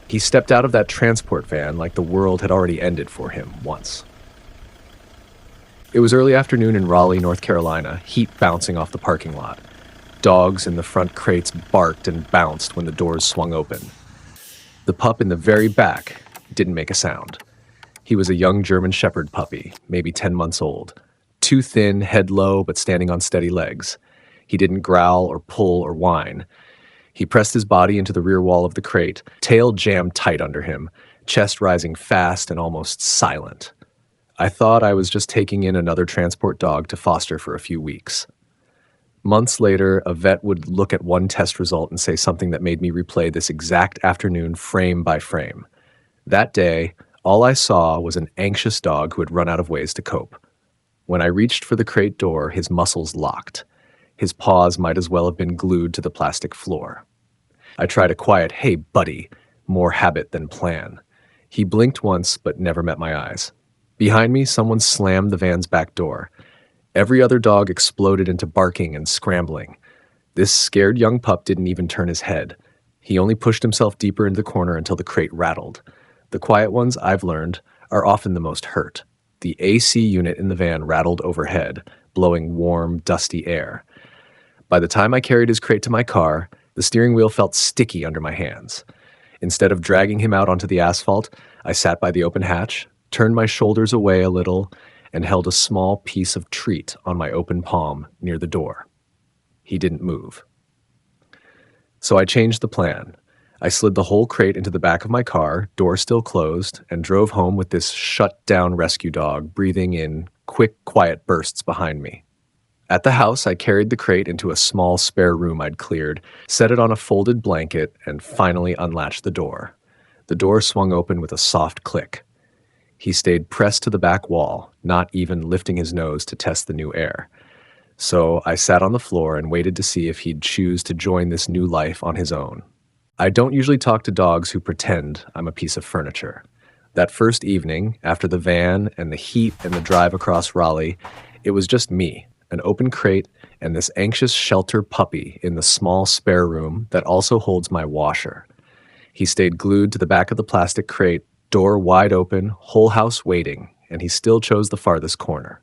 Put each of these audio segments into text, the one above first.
He stepped out of that transport van like the world had already ended for him once. It was early afternoon in Raleigh, North Carolina, heat bouncing off the parking lot. Dogs in the front crates barked and bounced when the doors swung open. The pup in the very back didn't make a sound. He was a young German Shepherd puppy, maybe 10 months old. Too thin, head low, but standing on steady legs. He didn't growl or pull or whine. He pressed his body into the rear wall of the crate, tail jammed tight under him, chest rising fast and almost silent. I thought I was just taking in another transport dog to foster for a few weeks. Months later, a vet would look at one test result and say something that made me replay this exact afternoon frame by frame. That day, all I saw was an anxious dog who had run out of ways to cope. When I reached for the crate door, his muscles locked. His paws might as well have been glued to the plastic floor. I tried a quiet, "Hey, buddy," more habit than plan. He blinked once, but never met my eyes. Behind me, someone slammed the van's back door. Every other dog exploded into barking and scrambling. This scared young pup didn't even turn his head. He only pushed himself deeper into the corner until the crate rattled. The quiet ones, I've learned, are often the most hurt. The AC unit in the van rattled overhead, blowing warm, dusty air. By the time I carried his crate to my car, the steering wheel felt sticky under my hands. Instead of dragging him out onto the asphalt, I sat by the open hatch, turned my shoulders away a little, and held a small piece of treat on my open palm near the door. He didn't move. So I changed the plan. I slid the whole crate into the back of my car, door still closed, and drove home with this shut-down rescue dog breathing in quick, quiet bursts behind me. At the house, I carried the crate into a small spare room I'd cleared, set it on a folded blanket, and finally unlatched the door. The door swung open with a soft click. He stayed pressed to the back wall, not even lifting his nose to test the new air. So I sat on the floor and waited to see if he'd choose to join this new life on his own. I don't usually talk to dogs who pretend I'm a piece of furniture. That first evening, after the van and the heat and the drive across Raleigh, it was just me, an open crate, and this anxious shelter puppy in the small spare room that also holds my washer. He stayed glued to the back of the plastic crate, door wide open, whole house waiting, and he still chose the farthest corner.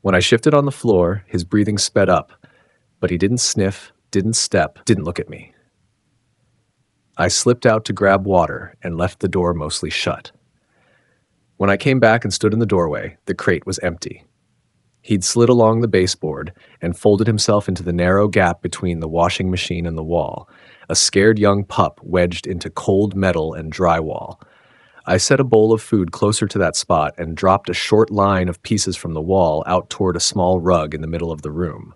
When I shifted on the floor, his breathing sped up, but he didn't sniff, didn't step, didn't look at me. I slipped out to grab water and left the door mostly shut. When I came back and stood in the doorway, the crate was empty. He'd slid along the baseboard and folded himself into the narrow gap between the washing machine and the wall, a scared young pup wedged into cold metal and drywall. I set a bowl of food closer to that spot and dropped a short line of pieces from the wall out toward a small rug in the middle of the room.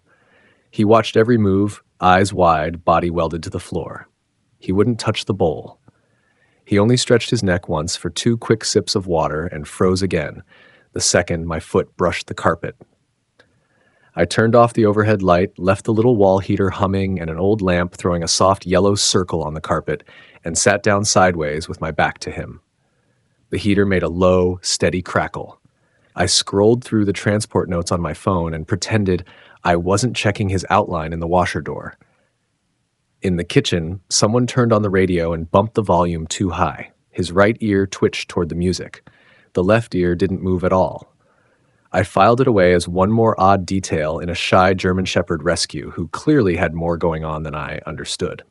He watched every move, eyes wide, body welded to the floor. He wouldn't touch the bowl. He only stretched his neck once for 2 quick sips of water and froze again, the second my foot brushed the carpet. I turned off the overhead light, left the little wall heater humming and an old lamp throwing a soft yellow circle on the carpet, and sat down sideways with my back to him. The heater made a low, steady crackle. I scrolled through the transport notes on my phone and pretended I wasn't checking his outline in the washer door. In the kitchen, someone turned on the radio and bumped the volume too high. His right ear twitched toward the music. The left ear didn't move at all. I filed it away as one more odd detail in a shy German Shepherd rescue who clearly had more going on than I understood.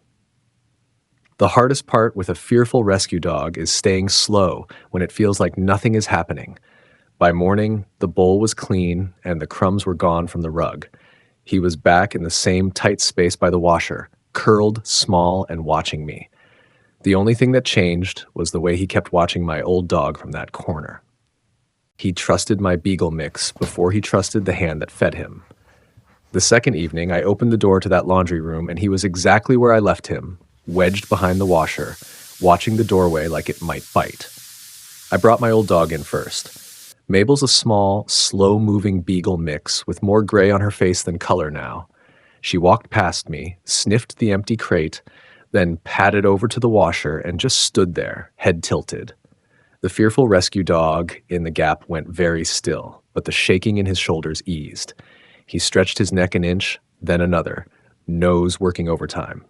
The hardest part with a fearful rescue dog is staying slow when it feels like nothing is happening. By morning, the bowl was clean and the crumbs were gone from the rug. He was back in the same tight space by the washer, curled, small, and watching me. The only thing that changed was the way he kept watching my old dog from that corner. He trusted my beagle mix before he trusted the hand that fed him. The second evening, I opened the door to that laundry room and he was exactly where I left him, wedged behind the washer, watching the doorway like it might bite. I brought my old dog in first. Mabel's a small, slow-moving beagle mix with more gray on her face than color now. She walked past me, sniffed the empty crate, then padded over to the washer and just stood there, head tilted. The fearful rescue dog in the gap went very still, but the shaking in his shoulders eased. He stretched his neck an inch, then another, nose working overtime.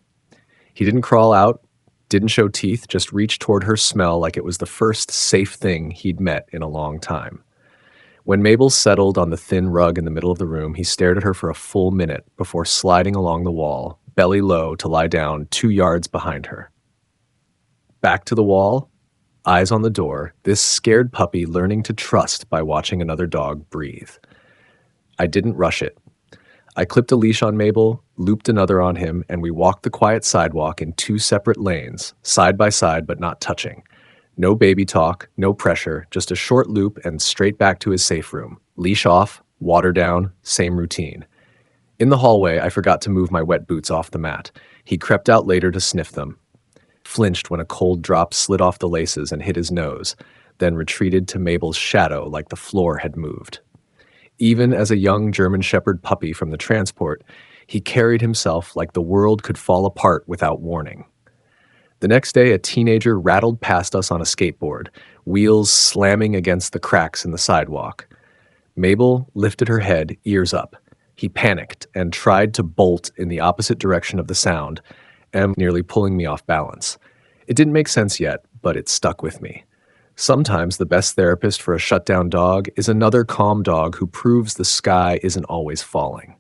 He didn't crawl out, Didn't show teeth, just reached toward her smell like it was the first safe thing he'd met in a long time. When Mabel settled on the thin rug in the middle of the room, he stared at her for a full minute before sliding along the wall, belly low, to lie down 2 yards behind her. Back to the wall, eyes on the door, this scared puppy learning to trust by watching another dog breathe. I didn't rush it. I clipped a leash on Mabel, looped another on him, and we walked the quiet sidewalk in 2 separate lanes, side by side but not touching. No baby talk, no pressure, just a short loop and straight back to his safe room. Leash off, water down, same routine. In the hallway, I forgot to move my wet boots off the mat. He crept out later to sniff them, flinched when a cold drop slid off the laces and hit his nose, then retreated to Mabel's shadow like the floor had moved. Even as a young German Shepherd puppy from the transport, he carried himself like the world could fall apart without warning. The next day, a teenager rattled past us on a skateboard, wheels slamming against the cracks in the sidewalk. Mabel lifted her head, ears up. He panicked and tried to bolt in the opposite direction of the sound, and nearly pulling me off balance. It didn't make sense yet, but it stuck with me. Sometimes the best therapist for a shutdown dog is another calm dog who proves the sky isn't always falling.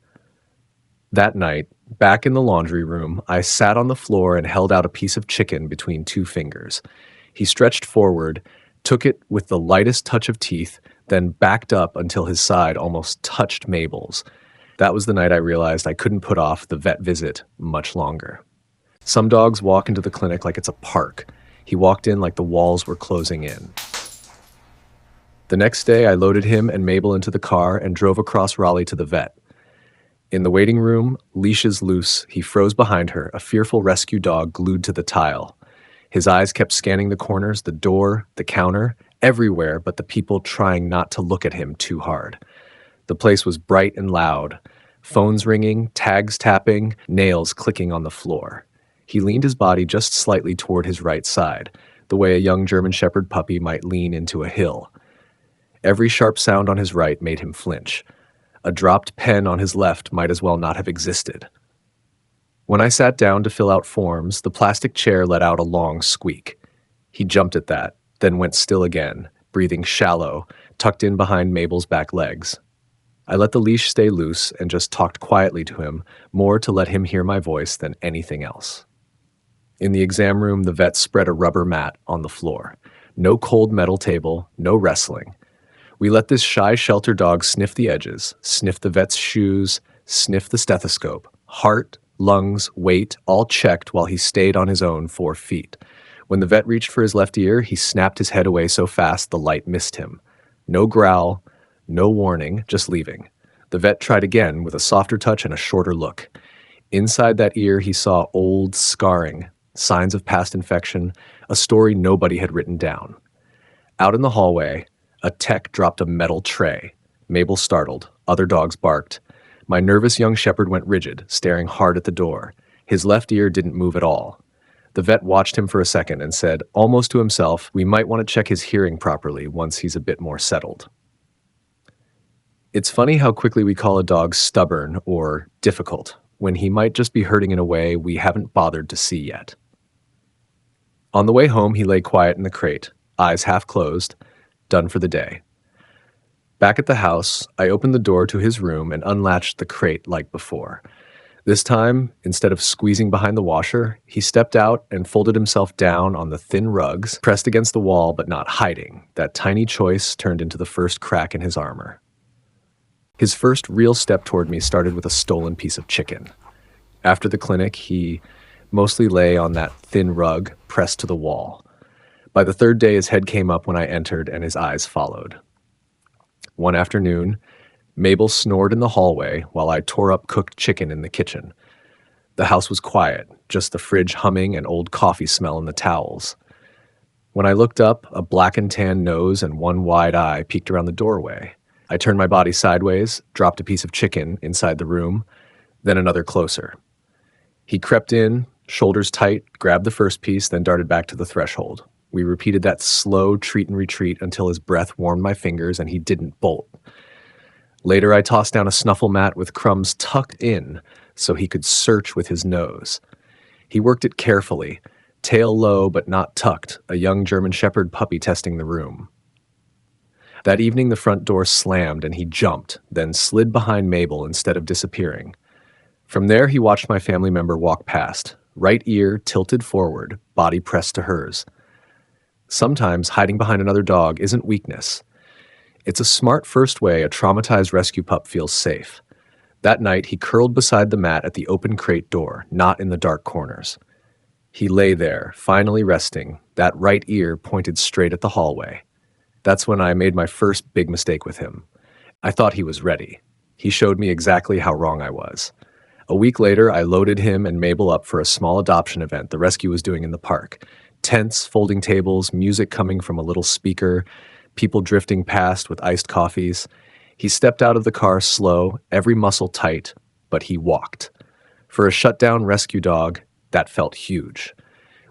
That night, back in the laundry room, I sat on the floor and held out a piece of chicken between 2 fingers. He stretched forward, took it with the lightest touch of teeth, then backed up until his side almost touched Mabel's. That was the night I realized I couldn't put off the vet visit much longer. Some dogs walk into the clinic like it's a park. He walked in like the walls were closing in. The next day, I loaded him and Mabel into the car and drove across Raleigh to the vet. In the waiting room, leashes loose, he froze behind her, a fearful rescue dog glued to the tile. His eyes kept scanning the corners, the door, the counter, everywhere but the people trying not to look at him too hard. The place was bright and loud, phones ringing, tags tapping, nails clicking on the floor. He leaned his body just slightly toward his right side, the way a young German Shepherd puppy might lean into a hill. Every sharp sound on his right made him flinch. A dropped pen on his left might as well not have existed. When I sat down to fill out forms, the plastic chair let out a long squeak. He jumped at that, then went still again, breathing shallow, tucked in behind Mabel's back legs. I let the leash stay loose and just talked quietly to him, more to let him hear my voice than anything else. In the exam room, the vet spread a rubber mat on the floor. No cold metal table, no wrestling. We let this shy shelter dog sniff the edges, sniff the vet's shoes, sniff the stethoscope. Heart, lungs, weight, all checked while he stayed on his own 4 feet. When the vet reached for his left ear, he snapped his head away so fast the light missed him. No growl, no warning, just leaving. The vet tried again with a softer touch and a shorter look. Inside that ear, he saw old scarring, signs of past infection, a story nobody had written down. Out in the hallway, a tech dropped a metal tray. Mabel startled. Other dogs barked. My nervous young shepherd went rigid, staring hard at the door. His left ear didn't move at all. The vet watched him for a second and said, almost to himself, we might want to check his hearing properly once he's a bit more settled. It's funny how quickly we call a dog stubborn or difficult when he might just be hurting in a way we haven't bothered to see yet. On the way home, he lay quiet in the crate, eyes half closed, done for the day. Back at the house, I opened the door to his room and unlatched the crate like before. This time, instead of squeezing behind the washer, he stepped out and folded himself down on the thin rugs, pressed against the wall but not hiding. That tiny choice turned into the first crack in his armor. His first real step toward me started with a stolen piece of chicken. After the clinic, he mostly lay on that thin rug, pressed to the wall. By the 3rd day, his head came up when I entered and his eyes followed. One afternoon, Mabel snored in the hallway while I tore up cooked chicken in the kitchen. The house was quiet, just the fridge humming and old coffee smell in the towels. When I looked up, a black and tan nose and one wide eye peeked around the doorway. I turned my body sideways, dropped a piece of chicken inside the room, then another closer. He crept in, shoulders tight, grabbed the first piece, then darted back to the threshold. We repeated that slow treat and retreat until his breath warmed my fingers and he didn't bolt. Later, I tossed down a snuffle mat with crumbs tucked in so he could search with his nose. He worked it carefully, tail low but not tucked, a young German Shepherd puppy testing the room. That evening, the front door slammed and he jumped, then slid behind Mabel instead of disappearing. From there, he watched my family member walk past, right ear tilted forward, body pressed to hers. Sometimes hiding behind another dog isn't weakness. It's a smart first way a traumatized rescue pup feels safe. That night, he curled beside the mat at the open crate door, not in the dark corners. He lay there, finally resting, that right ear pointed straight at the hallway. That's when I made my first big mistake with him. I thought he was ready. He showed me exactly how wrong I was. A week later, I loaded him and Mabel up for a small adoption event the rescue was doing in the park. Tents, folding tables, music coming from a little speaker, people drifting past with iced coffees. He stepped out of the car slow, every muscle tight, but he walked. For a shut-down rescue dog, that felt huge.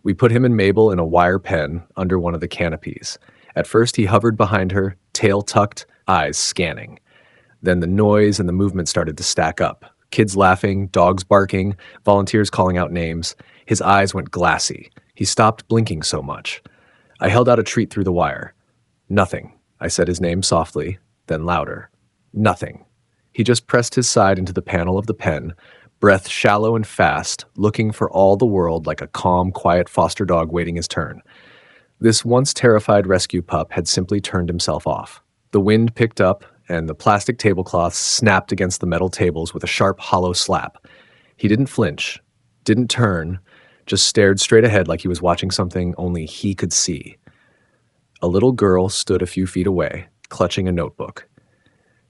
We put him and Mabel in a wire pen under one of the canopies. At first, he hovered behind her, tail tucked, eyes scanning. Then the noise and the movement started to stack up. Kids laughing, dogs barking, volunteers calling out names. His eyes went glassy. He stopped blinking so much. I held out a treat through the wire. Nothing. I said his name softly, then louder. Nothing. He just pressed his side into the panel of the pen, breath shallow and fast, looking for all the world like a calm, quiet foster dog waiting his turn. This once terrified rescue pup had simply turned himself off. The wind picked up, and the plastic tablecloths snapped against the metal tables with a sharp, hollow slap. He didn't flinch, didn't turn, just stared straight ahead like he was watching something only he could see. A little girl stood a few feet away, clutching a notebook.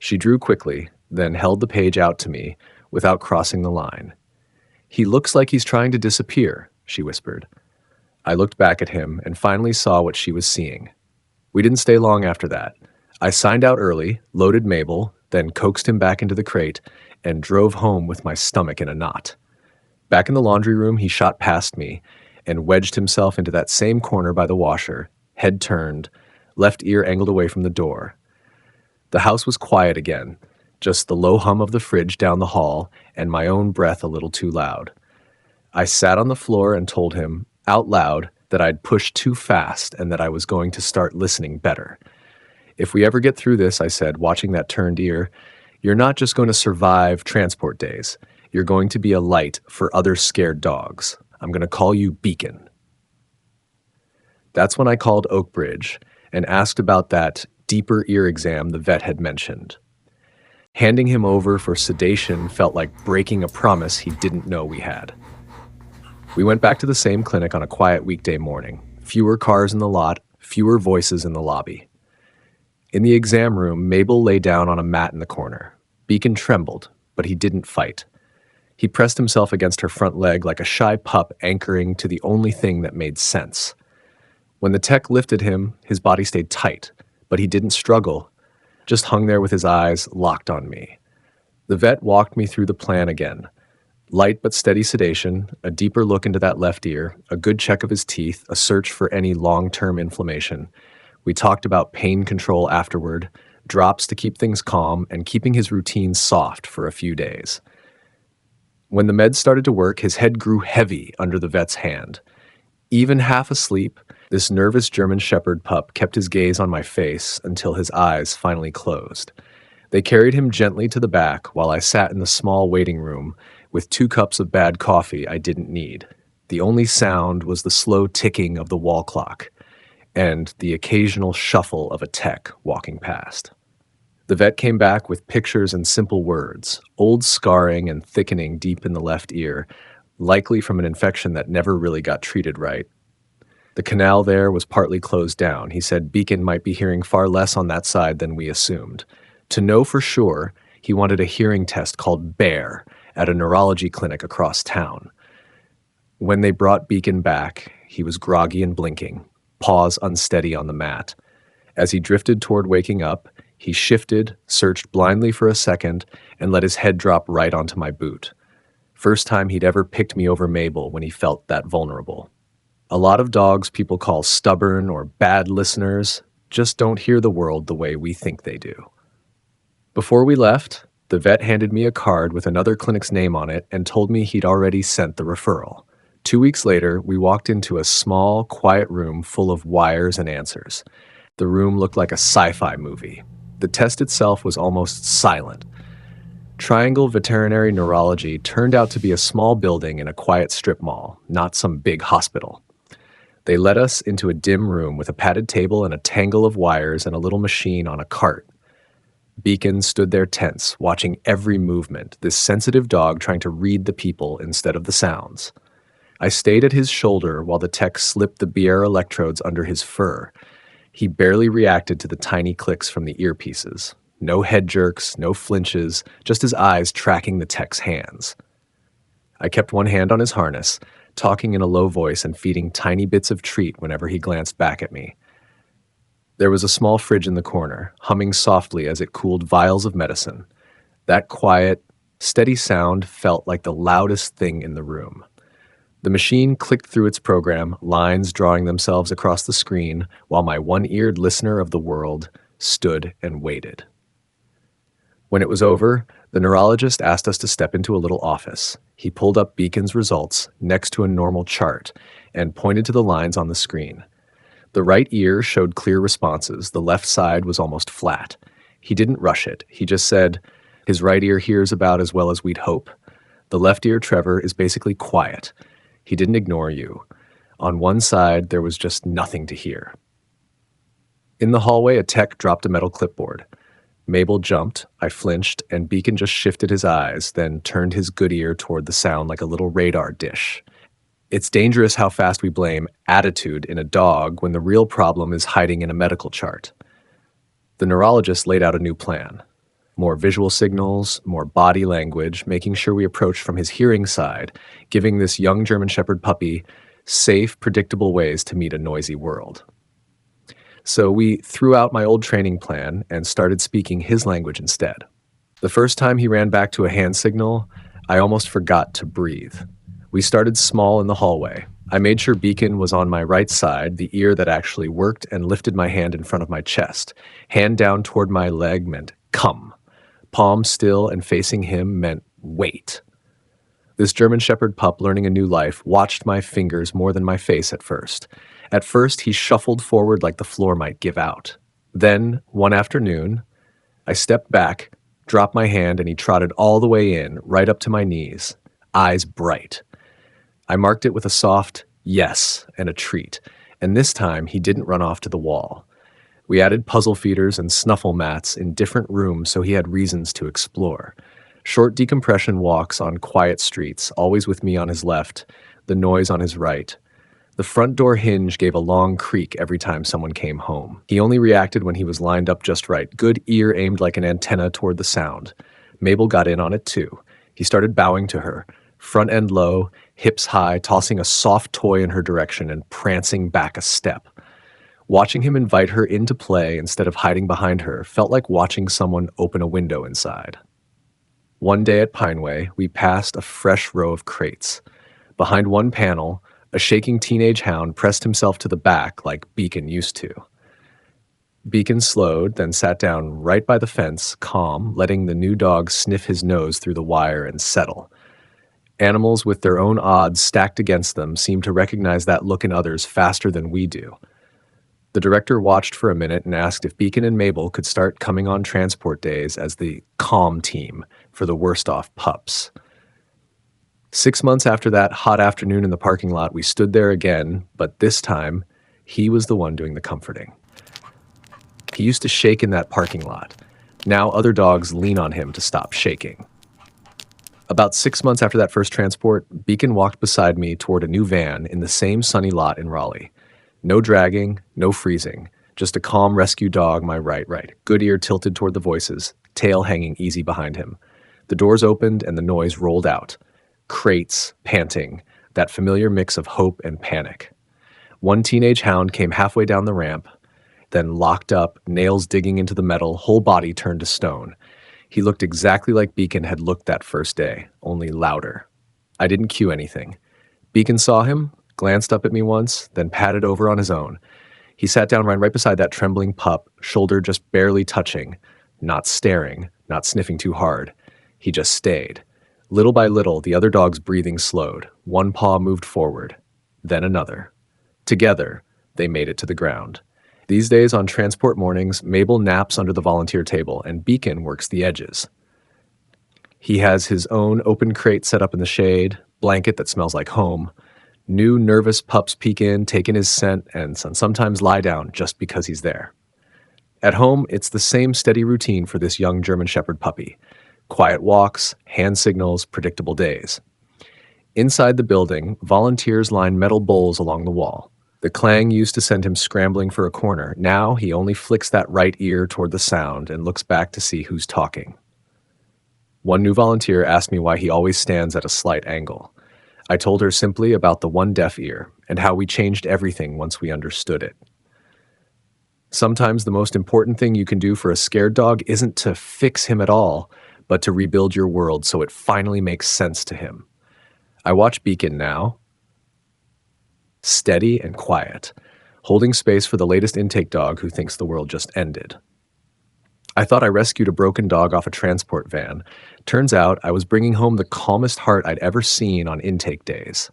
She drew quickly, then held the page out to me without crossing the line. "He looks like he's trying to disappear," she whispered. I looked back at him and finally saw what she was seeing. We didn't stay long after that. I signed out early, loaded Mabel, then coaxed him back into the crate, and drove home with my stomach in a knot. Back in the laundry room, he shot past me and wedged himself into that same corner by the washer, head turned, left ear angled away from the door. The house was quiet again, just the low hum of the fridge down the hall and my own breath a little too loud. I sat on the floor and told him, out loud, that I'd pushed too fast and that I was going to start listening better. "If we ever get through this," I said, watching that turned ear, "you're not just going to survive transport days. You're going to be a light for other scared dogs. I'm going to call you Beacon." That's when I called Oak Bridge and asked about that deeper ear exam the vet had mentioned. Handing him over for sedation felt like breaking a promise he didn't know we had. We went back to the same clinic on a quiet weekday morning. Fewer cars in the lot, fewer voices in the lobby. In the exam room, Mabel lay down on a mat in the corner. Beacon trembled, but he didn't fight. He pressed himself against her front leg like a shy pup anchoring to the only thing that made sense. When the tech lifted him, his body stayed tight, but he didn't struggle, just hung there with his eyes locked on me. The vet walked me through the plan again. Light but steady sedation, a deeper look into that left ear, a good check of his teeth, a search for any long-term inflammation. We talked about pain control afterward, drops to keep things calm, and keeping his routine soft for a few days. When the meds started to work, his head grew heavy under the vet's hand. Even half asleep, this nervous German Shepherd pup kept his gaze on my face until his eyes finally closed. They carried him gently to the back while I sat in the small waiting room with 2 cups of bad coffee I didn't need. The only sound was the slow ticking of the wall clock and the occasional shuffle of a tech walking past. The vet came back with pictures and simple words, old scarring and thickening deep in the left ear, likely from an infection that never really got treated right. The canal there was partly closed down. He said Beacon might be hearing far less on that side than we assumed. To know for sure, he wanted a hearing test called BEAR at a neurology clinic across town. When they brought Beacon back, he was groggy and blinking, paws unsteady on the mat. As he drifted toward waking up, he shifted, searched blindly for a second, and let his head drop right onto my boot. First time he'd ever picked me over Mabel when he felt that vulnerable. A lot of dogs people call stubborn or bad listeners just don't hear the world the way we think they do. Before we left, the vet handed me a card with another clinic's name on it and told me he'd already sent the referral. 2 weeks later, we walked into a small, quiet room full of wires and answers. The room looked like a sci-fi movie. The test itself was almost silent. Triangle Veterinary Neurology turned out to be a small building in a quiet strip mall, not some big hospital. They led us into a dim room with a padded table and a tangle of wires and a little machine on a cart. Beacon stood there tense, watching every movement, this sensitive dog trying to read the people instead of the sounds. I stayed at his shoulder while the tech slipped the BR electrodes under his fur. He barely reacted to the tiny clicks from the earpieces. No head jerks, no flinches, just his eyes tracking the tech's hands. I kept one hand on his harness, talking in a low voice and feeding tiny bits of treat whenever he glanced back at me. There was a small fridge in the corner, humming softly as it cooled vials of medicine. That quiet, steady sound felt like the loudest thing in the room. The machine clicked through its program, lines drawing themselves across the screen, while my one-eared listener of the world stood and waited. When it was over, the neurologist asked us to step into a little office. He pulled up Beacon's results next to a normal chart and pointed to the lines on the screen. The right ear showed clear responses. The left side was almost flat. He didn't rush it. He just said, "His right ear hears about as well as we'd hope. The left ear, Trevor, is basically quiet. He didn't ignore you. On one side, there was just nothing to hear." In the hallway, a tech dropped a metal clipboard. Mabel jumped, I flinched, and Beacon just shifted his eyes, then turned his good ear toward the sound like a little radar dish. It's dangerous how fast we blame attitude in a dog when the real problem is hiding in a medical chart. The neurologist laid out a new plan. More visual signals, more body language, making sure we approached from his hearing side, giving this young German Shepherd puppy safe, predictable ways to meet a noisy world. So we threw out my old training plan and started speaking his language instead. The first time he ran back to a hand signal, I almost forgot to breathe. We started small in the hallway. I made sure Beacon was on my right side, the ear that actually worked, and lifted my hand in front of my chest. Hand down toward my leg meant come. Palm still and facing him meant wait. This German Shepherd pup learning a new life watched my fingers more than my face at first. At first, he shuffled forward like the floor might give out. Then, one afternoon, I stepped back, dropped my hand, and he trotted all the way in, right up to my knees, eyes bright. I marked it with a soft yes and a treat, and this time he didn't run off to the wall. We added puzzle feeders and snuffle mats in different rooms so he had reasons to explore. Short decompression walks on quiet streets, always with me on his left, the noise on his right. The front door hinge gave a long creak every time someone came home. He only reacted when he was lined up just right, good ear aimed like an antenna toward the sound. Mabel got in on it too. He started bowing to her, front end low, hips high, tossing a soft toy in her direction and prancing back a step. Watching him invite her into play instead of hiding behind her felt like watching someone open a window inside. One day at Pineway, we passed a fresh row of crates. Behind one panel, a shaking teenage hound pressed himself to the back like Beacon used to. Beacon slowed, then sat down right by the fence, calm, letting the new dog sniff his nose through the wire and settle. Animals with their own odds stacked against them seem to recognize that look in others faster than we do. The director watched for a minute and asked if Beacon and Mabel could start coming on transport days as the calm team for the worst-off pups. 6 months after that hot afternoon in the parking lot, we stood there again, but this time, he was the one doing the comforting. He used to shake in that parking lot. Now other dogs lean on him to stop shaking. About 6 months after that first transport, Beacon walked beside me toward a new van in the same sunny lot in Raleigh. No dragging, no freezing, just a calm rescue dog, my right, good ear tilted toward the voices, tail hanging easy behind him. The doors opened and the noise rolled out. Crates, panting, that familiar mix of hope and panic. One teenage hound came halfway down the ramp, then locked up, nails digging into the metal, whole body turned to stone. He looked exactly like Beacon had looked that first day, only louder. I didn't cue anything. Beacon saw him, glanced up at me once, then padded over on his own. He sat down right beside that trembling pup, shoulder just barely touching, not staring, not sniffing too hard. He just stayed, Little by little, the other dog's breathing slowed. One paw moved forward, then another. Together, they made it to the ground. These days on transport mornings, Mabel naps under the volunteer table and Beacon works the edges. He has his own open crate set up in the shade, blanket that smells like home. New nervous pups peek in, take in his scent, and sometimes lie down just because he's there. At home, it's the same steady routine for this young German Shepherd puppy. Quiet walks, hand signals, predictable days. Inside the building, volunteers line metal bowls along the wall. The clang used to send him scrambling for a corner. Now he only flicks that right ear toward the sound and looks back to see who's talking. One new volunteer asked me why he always stands at a slight angle. I told her simply about the one deaf ear and how we changed everything once we understood it. Sometimes the most important thing you can do for a scared dog isn't to fix him at all, but to rebuild your world so it finally makes sense to him. I watch Beacon now, steady and quiet, holding space for the latest intake dog who thinks the world just ended. I thought I rescued a broken dog off a transport van. Turns out I was bringing home the calmest heart I'd ever seen on intake days.